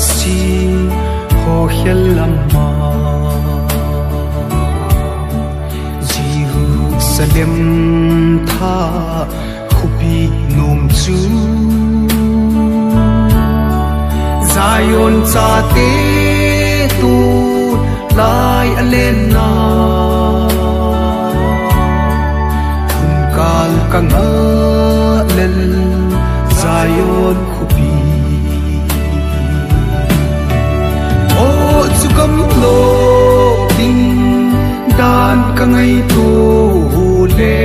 si ho helama Jerusalem tha khupi nom chu Zion cha te tu lai alena thun kal kanga lel Zion khupi o chukam lo ding dan kangai tu le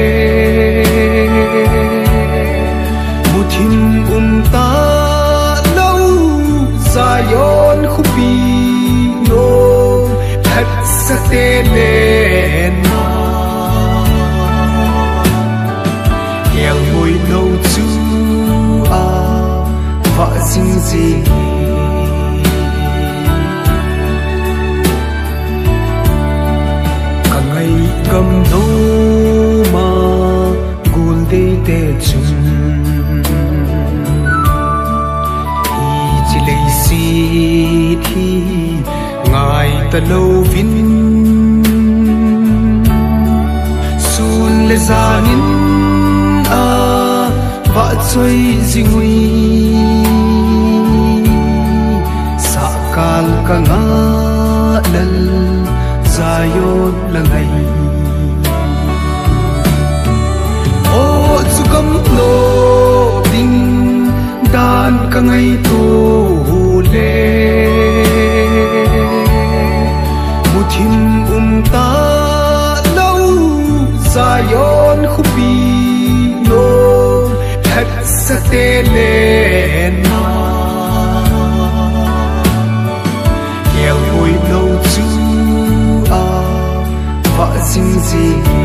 muthim ta lo Zion khupi no that sate le na el moi no chu a va sing sing kangai kam no ma gul de te chun si thi ngài ta lâu vin sun le zanin a va choi jingui sa kal ka nga lal Zion la ngai o chukam lo ding dan ka ngai tu le muthim ta lo Zion khupi no that sate le na el hoi no chu a va sing sing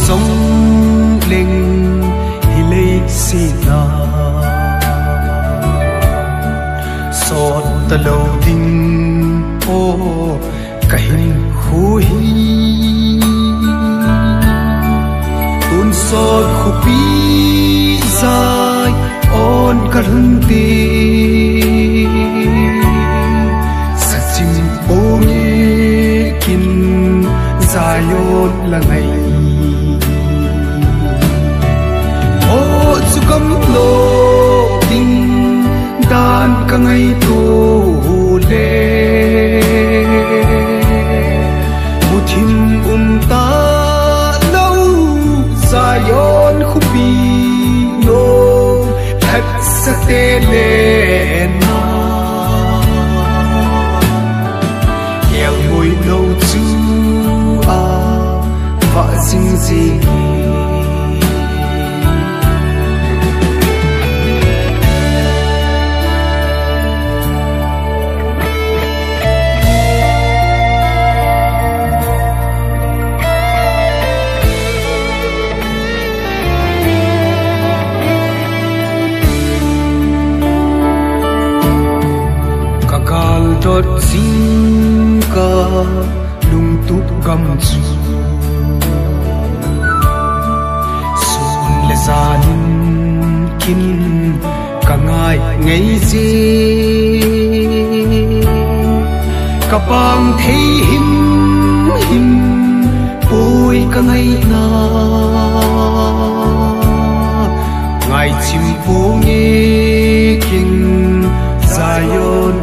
sông lên hi lê si na sot ta lâu ding o kahin khu hi tun sot khu pi sai on karun ti sachim bonge kin Zion la ngai chukam lo ding dan ka ngai tu le muthim ta lo Zion khupi no that sate le na el hoi no chu a va sing sing dot sing ka lung tu gam chu sun le zanin kin ka ngai ngei je ka pang thei him him pui ka ngai na ngai chim pu nge kin Zion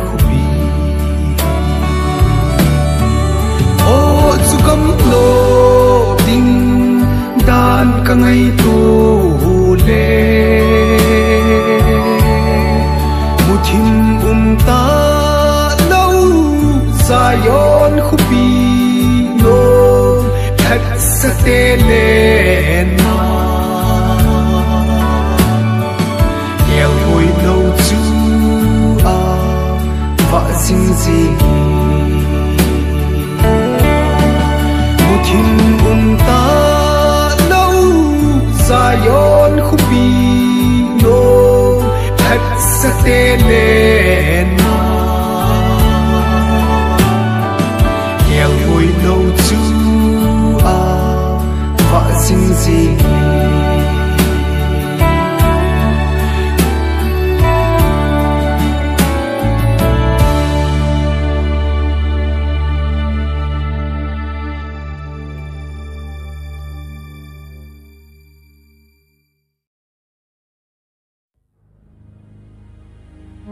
chukam lo ding dan ka ngai tu le muthim ta lo Zion khupi no that sate le na el hoi no chu a va sing sing ta lo Zion khupi no that sate le na el hoi no chu a va sing sing Cái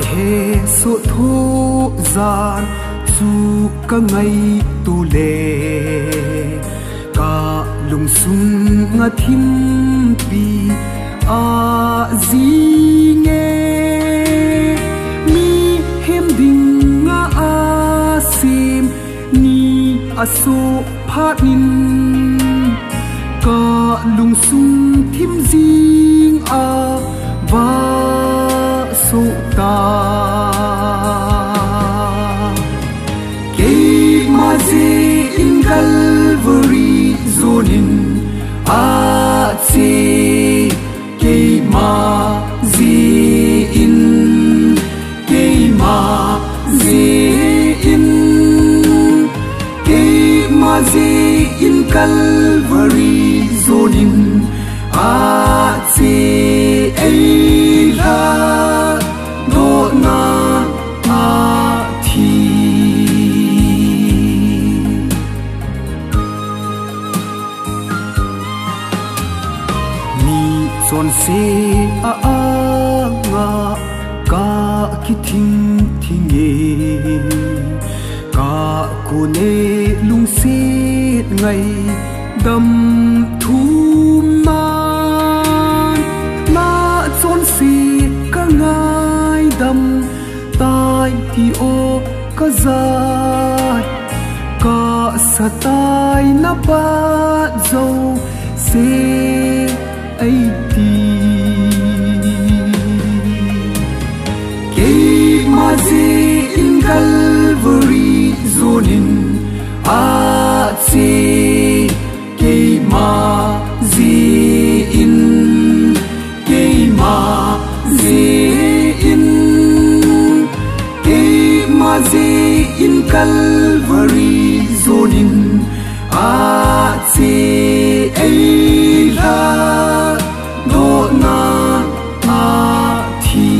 hệ số thô gian dù cả ngày tu lệ cả lùng sung ngã thím pi a gì nghe mi hem ding ngã a sim ni a so phat nin cả lùng sung thím ding a va so ta ke mazi in Calvary zonin a chi ke mazi in Calvary zonin a chi ai la do na a thi ni son se a nga ka ki thing thing e ka ko ne lung se ngày đầm thu man na chốn si ka ngai đầm tai thì ô ka zai ka sa tai na ba dâu se ai ti ke ma zi in Calvary zonin a chi ke ma zi in Calvary zonin a chi ai la do na a thi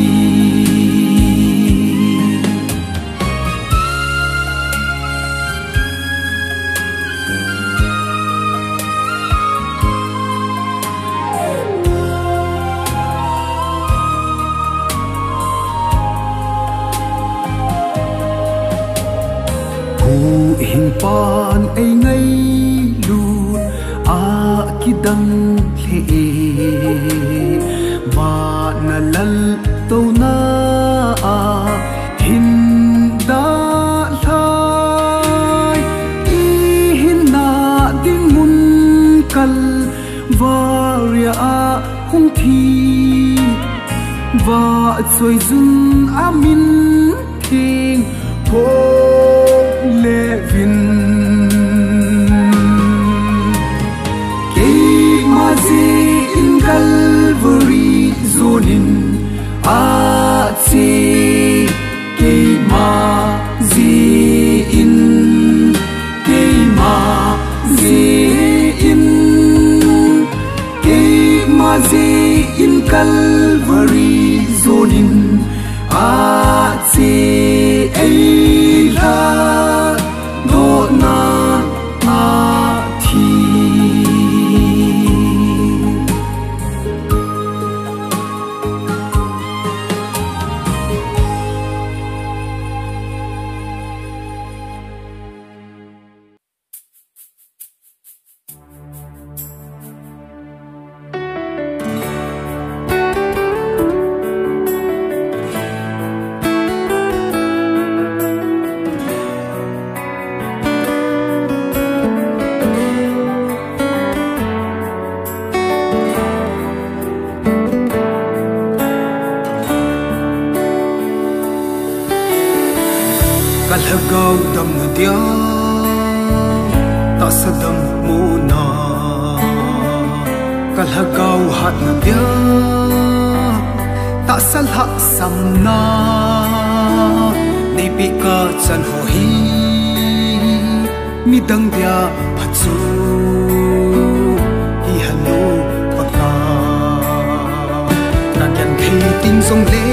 hình pan ai ngay lùn a kidang he ba na lal to na a hin da lai I hin na ding mun kal varia a hung thi va choi zun amin thing po levin ke mazi in Calvary zonin a chi ke mazi in Calvary zonin a chi ai la do na a thi kalhagaw dam na dia ta sa dam muna kalhagaw hat na dia ta salha samna nei pika chan ho hi mi dang dia phachu hi hanu paka ta kan thei ting song le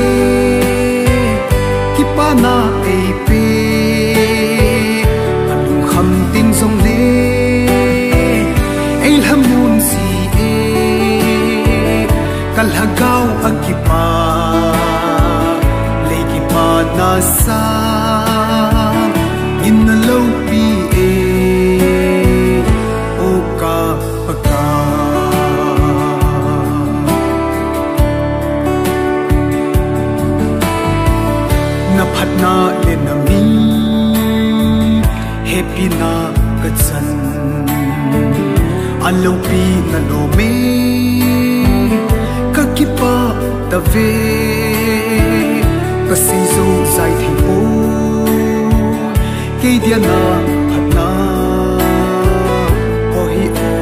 ki pa na ei pe anu kham ting song le ei lam mun si e kal hagau akipa le ki pa na sa in the low be na le na mi happy na katsan alo pi na lo me ka kipa ta ve ka si zo sai thi po ke dia na phat na o hi o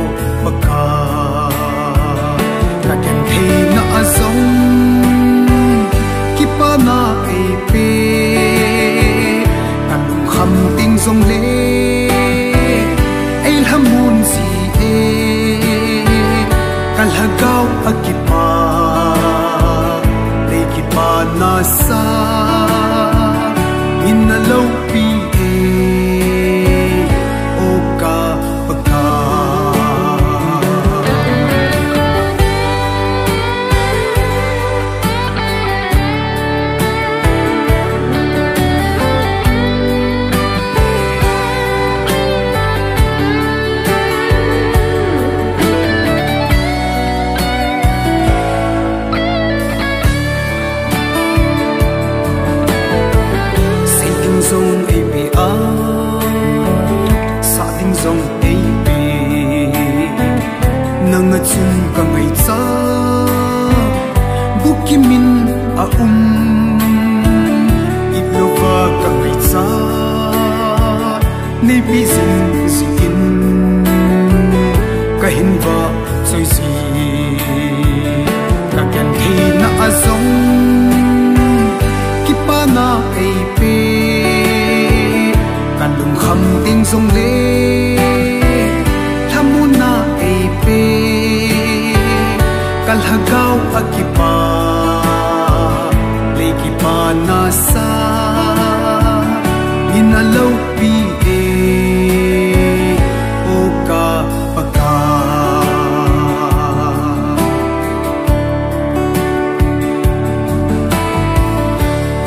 paka ka ken the na azong kipa na e pe kham ting song le ei lam mun si e kal hagau akipa le ki pa na sa in na lo pi e o ka paka zong ei pe a sa ding zong ei pe nang a chun ka ngai cha bukimin a iplova ka ngai cha nei bi zin zikin ka hin va soi si ka kan thi na a zong ki pa na ei pe lung kham ting song le thamuna e pe kal hagau akipa le ki pa na sa in a low pi e o ka paka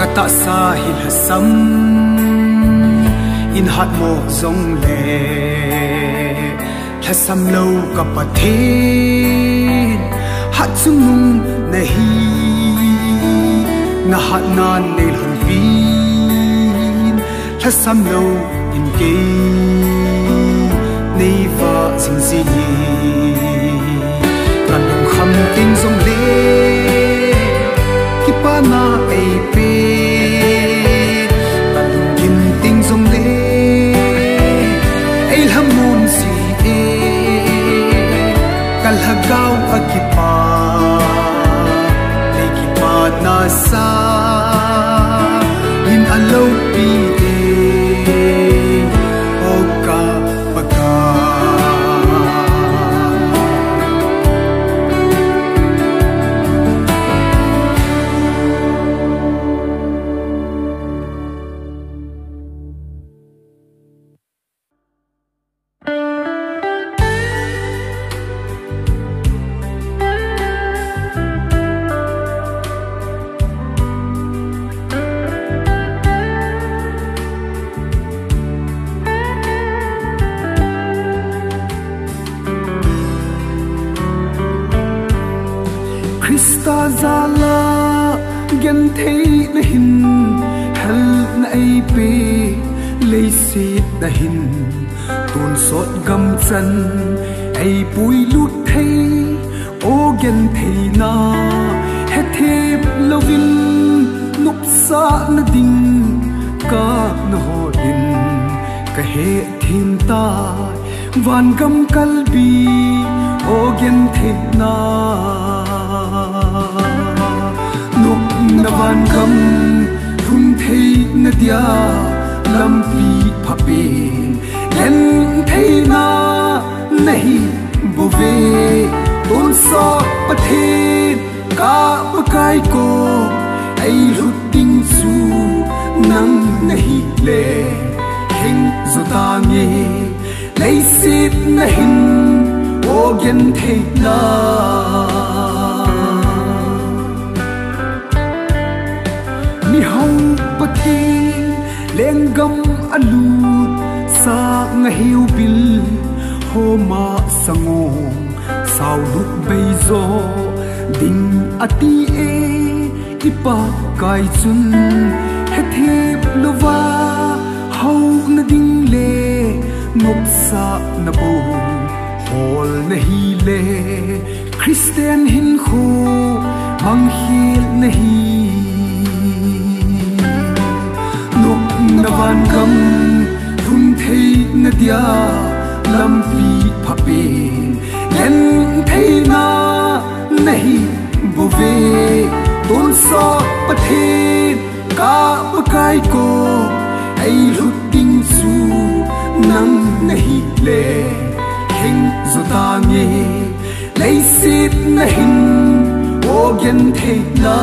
kata sa hil hasam in hat mo zong le thasam lo ka pathin hat sumung nahi na hat nan ne lhun pin thasam lo in ke nei va sing si kan dong kham ting zong le ki pa na ei pe zong le ei lam mun si e kal hagau akipa le ki pa na sa in a low pi e o ka paka Krista zala gen thei na hin hal na ai pe lei sit na hin tun sot gam chan ai pui lut thei o gen thei na he thep lovin nup sa na ding ka na ho din ka he thim ta van gam kalbi o gen thei na nup na van gam thun thei na dia lam pi pha pe en nahi bove tôn so pathet ka pakai ko ai lut ting su nang nahi le heng zotange lấy xít nahin o gen the na mi hong pathin lengam alu sa ngahiu bil homa sangong sao luk beizo ding ati e ipa kai chun hethep lova hau na ding le ngop sa na bo hol na hi le Christian hin khu mang hil na hi nuk na van kam thun thei na dia lam pi phape yen thei na nahi bove tôn so pathe ka pakai ko ai lut ting su nang nahi le heng zotange lấy xít nahin o gen the na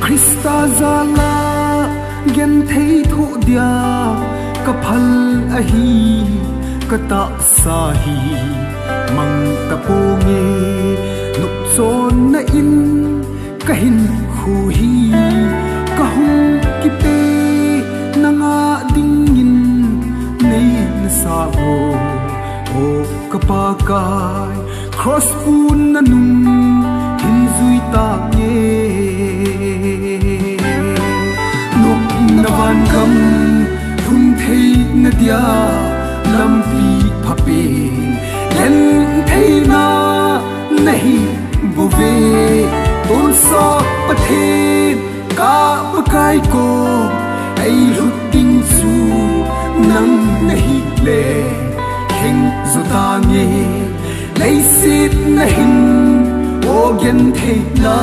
Krista zala gen thei thu dia kaphal ahi kata sahi mang taponge nuk chon na in kahin khu hi kahung kipe nanga dingin nei na sa ho o kapakai cross pun nanung hin zui ta nge nuk na van kam thun thei na dia lam pi phape yen thei na nahi bove tôn so pathe ka pakai ko ai lut ting su nang nahi le heng zotange lấy xít nahin o gen the na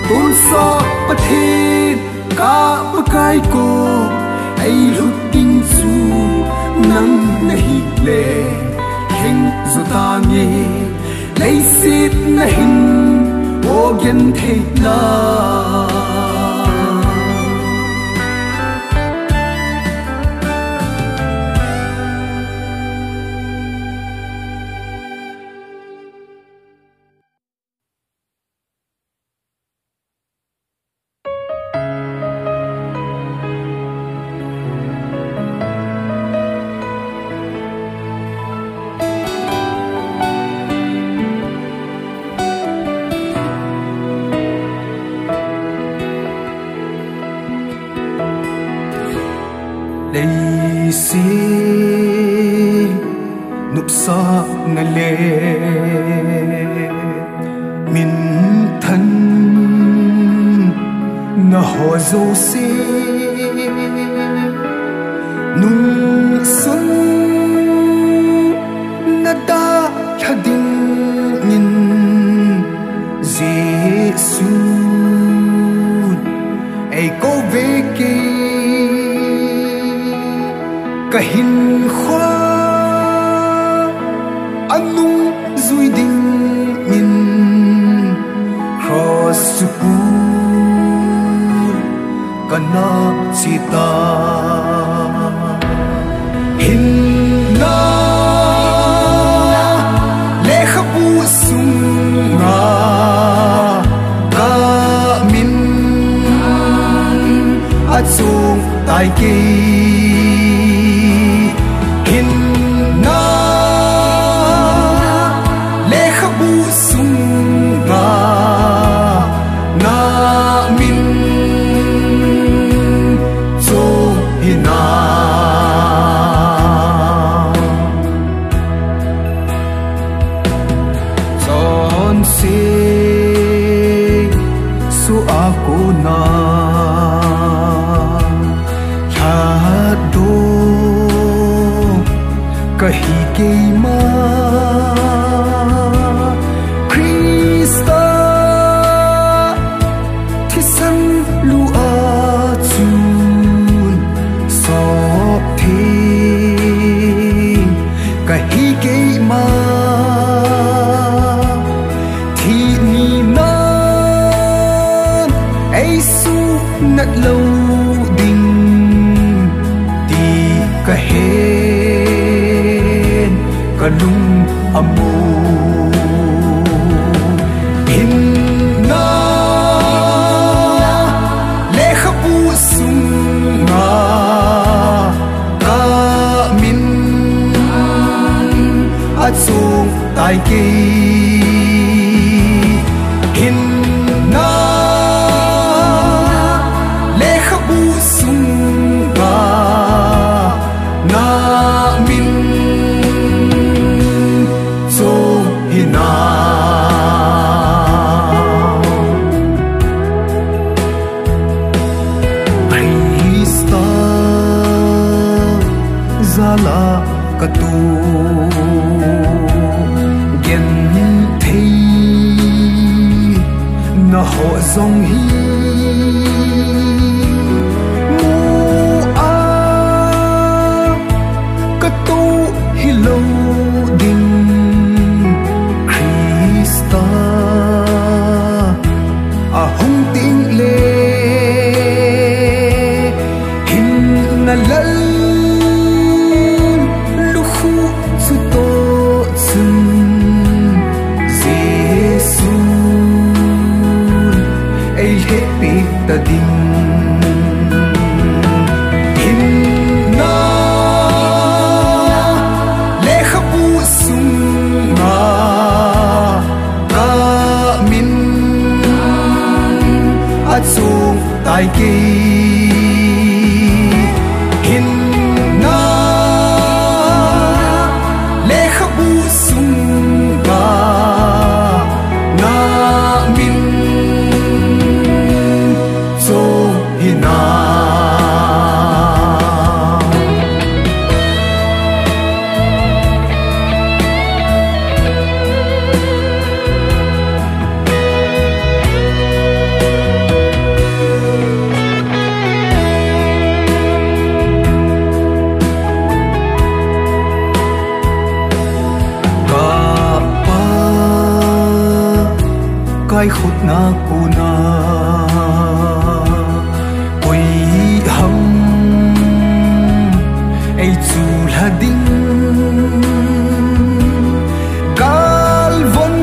tôn so pathe ka pakai ko ai lut ting su nang nahi le heng zotange lấy xít nahin o gen the na si núp sa na le min thân na ho zo si nung sun na da khading nin Giêsu ai ko ve ke kahin khoa anung zui ding in cross pu kana sita hin na le khapu sunga ka min atsung tai ki nát lâu đình ti cả hên cả lung amu in na lê khắp u sung nga ta min at sung tai kỳ in na lê khắp u sung nga na min so hina Krista zala katu gen thei na ho zong hi mu a katu hi lo ding Krista a hung ting le hin na lal lu khu su to sun Giêsu ai hết bị ta ding hin na lê khắp u sung nga ta min at sung tai kỳ hin na lê khắp u sung nga na min so hina kai khut na kuna oi ham ei chu la ding gal von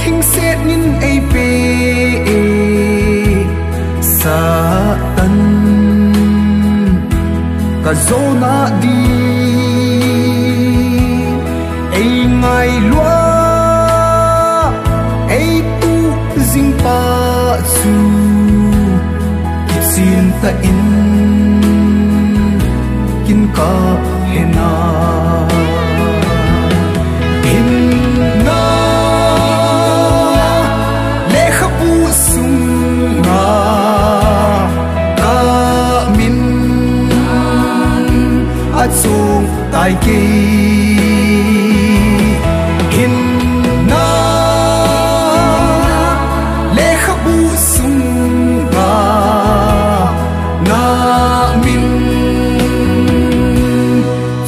hing set nin ei pe sa tan ka zona di ei ngai lua Zing pa su kitsin ta in kin ka hena in na lê khắp u sung nga ta min at sung tai kỳ in na na min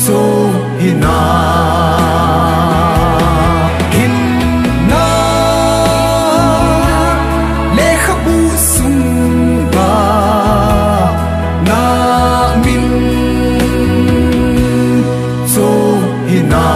so hina hin na lê khắp u sung nga na min so hina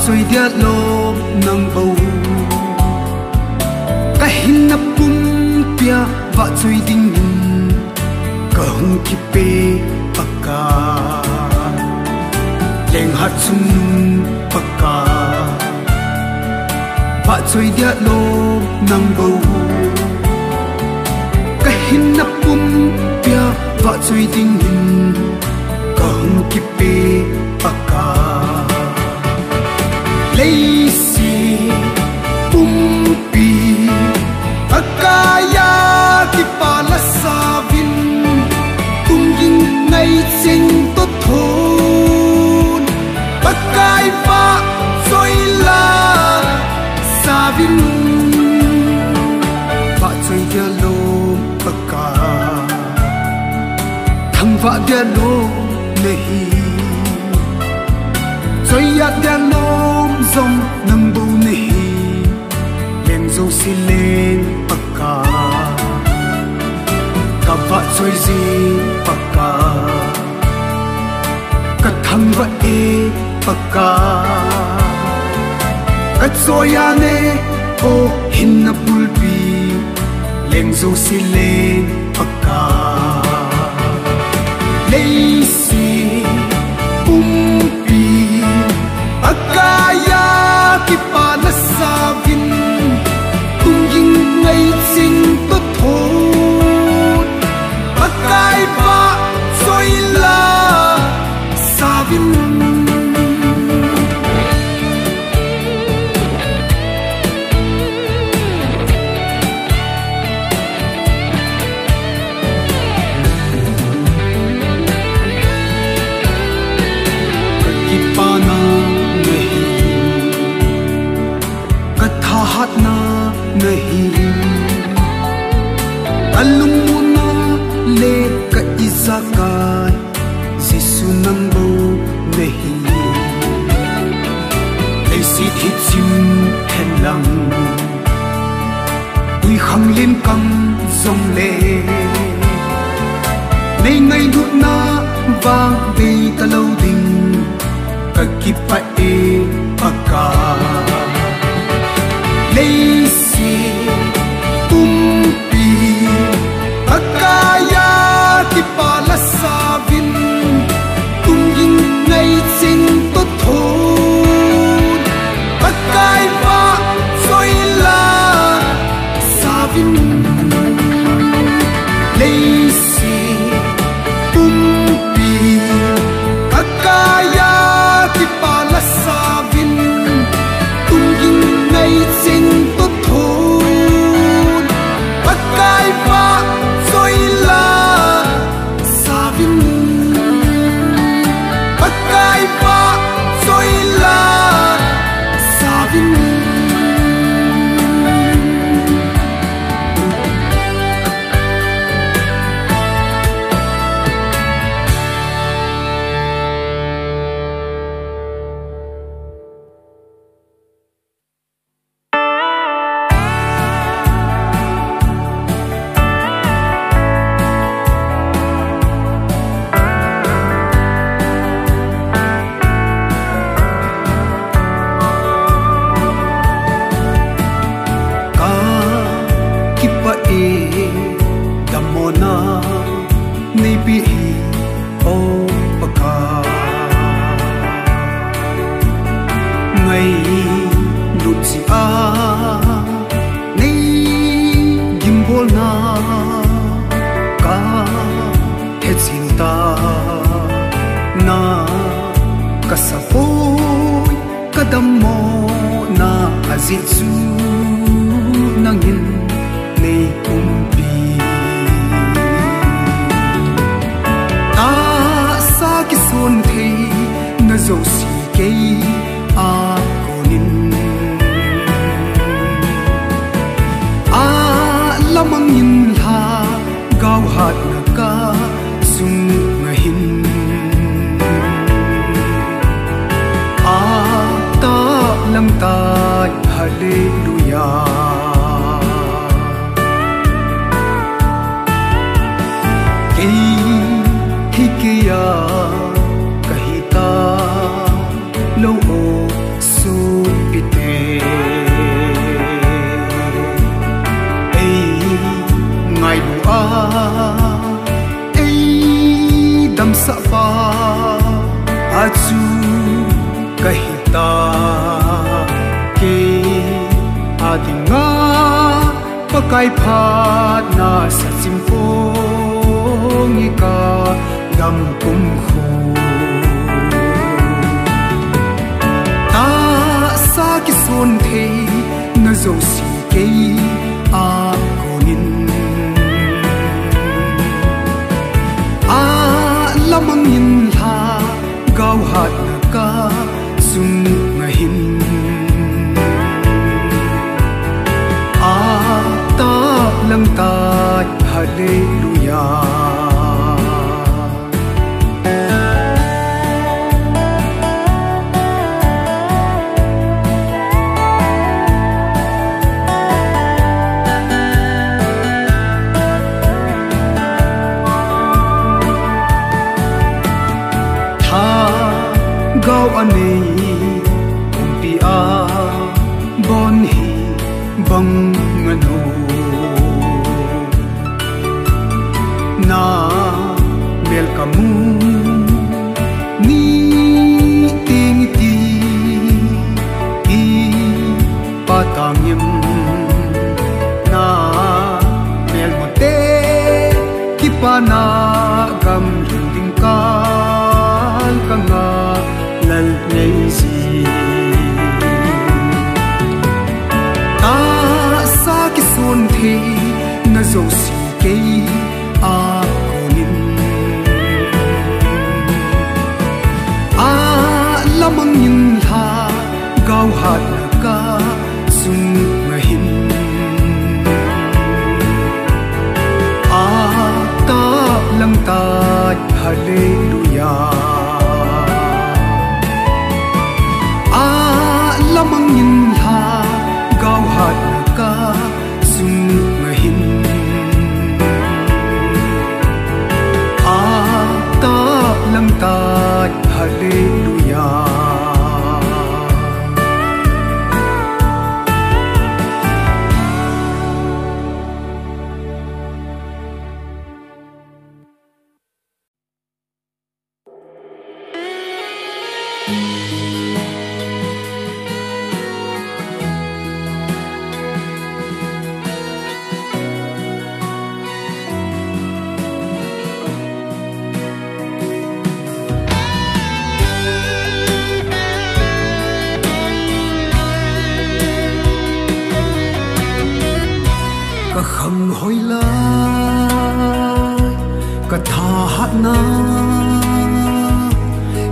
Rồi điệt lộp nâng bầu Cả hình nắp bùm bia Và rồi đinh Cả hông kì bê bạc ca Lênh hạt xung bạc ca Và rồi điệt lộp nâng bầu Cả hình nắp bùm bia Và rồi đinh Cả hông kì bê vạ dia lom nehi Rồi ya dia lom zong nang bu nehi Lên dâu xì lên baka Cả vạ rồi gì baka Cả thăng vạ e baka Cả rồi ya ne o hin na pulpi Lên dâu xì lên baka Lazy umpi Akaya kipala savin Kung yung ngay sing tothot Akay ba soy la savin na nahi alumuna le ka isakai sisu nambo nahi ai sit hit sim helang ui kham lim kam zong le nei ngai đut na vang be talo ding ka kipa e paka Lazy umpi Akaya kipala savin Kung yung ngay sing tothot Akay ba soy la savin Lazy umpi Akaya kipala savin Kung yung ngay sing tothot Akay ba soy la savin Akay ba soy la savin Pakai phat na sa simfong ika gam kum khu ta sa ki son the na zo si ke a konin a lamang in ha gau hat na ka sum ngahin lang ta gau anei pi a bon hi bang ngano na mel kamu ni ting ti i patangim na mel mote kipana gam ding kan kanga lal nei si ta sa ki son thi na zo si ke a konin a lamang yin ha gau hat ka sung mahin a ta lang ta hallelujah a lamang yin ha gau hat ka sung mahin a ta lang ta hallelujah khăng hoi lai ka tha hat na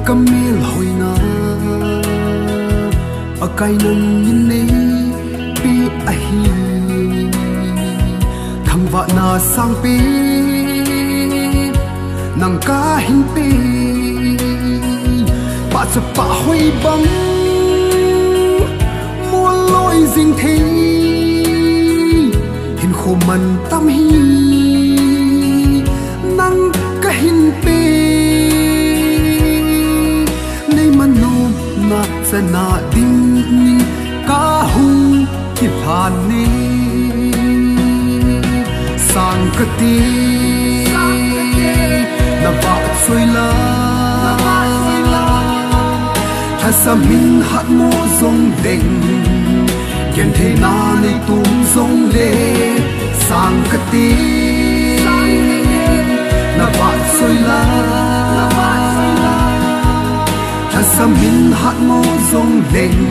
ka mel hoi na a kai nan yin nei pi a hi thang wa na sang pi nang ka hin pi pa sa pa hoi bang mo loi jing thei khô man tâm hi nang ka hin pe nei man no na sa na ding ka hu ki phan ne sang ka ti na ba soi la tha sa min hat mo zong deng kian thế na nei tum song le sang ka ti na ba soi la tha sa min hat mo zong leng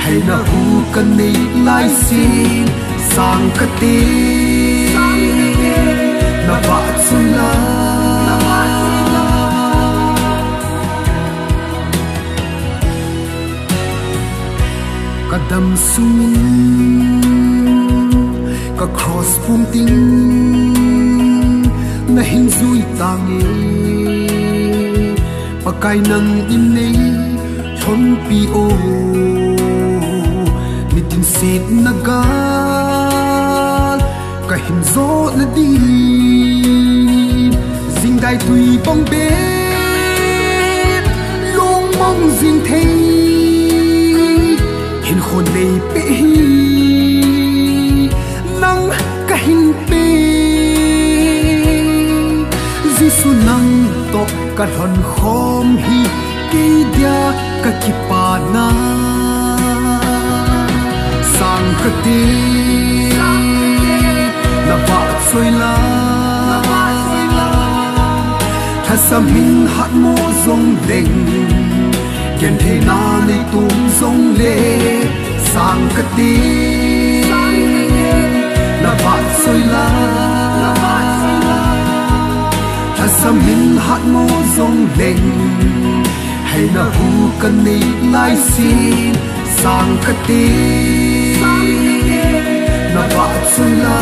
hay na hu kan nei lai si sang ka ti na ba soi la kadam sung ka cross pum ting na hin zui tangi pakai nang in nei thon pi o nitin sit na ga ka hin zo na di zing dai tui bong be long mong zing thei hin khôn nei pe hi nang ka hin pe jisu nang to ka hon khom hi ki dia ka ki pa na sang ka ti na ba soi la tha sa min hat mo zong deng kian thế na nei tum song le sang ka ti na ba soi la tha sa min hat mo zong deng hay na hu kan nei lai sin sang ka ti na ba soi la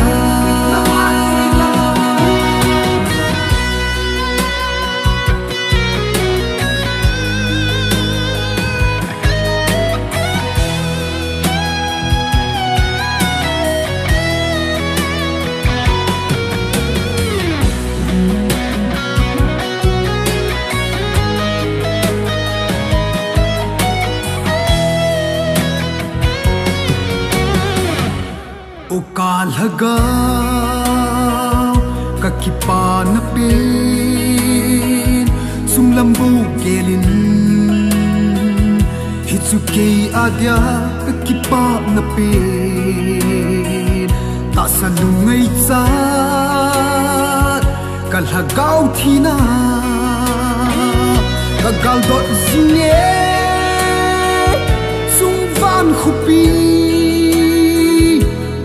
na pen sung lam bu gelin hitsuke adia ki pa na pen ta sa lungai cha kal ha gau thina ka gal dot zine sung van khupi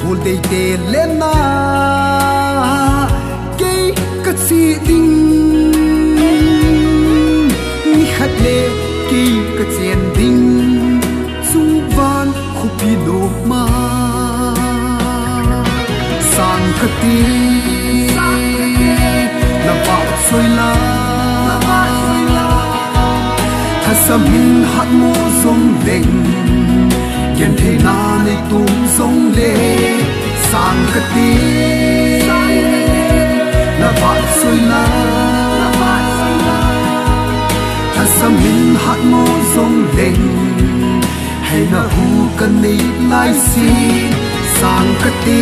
hol dei te lena ke ka si ding ni khat le ke ka chen ding sung van khupi no ma sang ka ti na ba soi la Samin hat mo song leng Yen thế na nei tum song le sang ka ti na ba soi la Samin hat mo song leng hay na hu kan nei lai si sang ka ti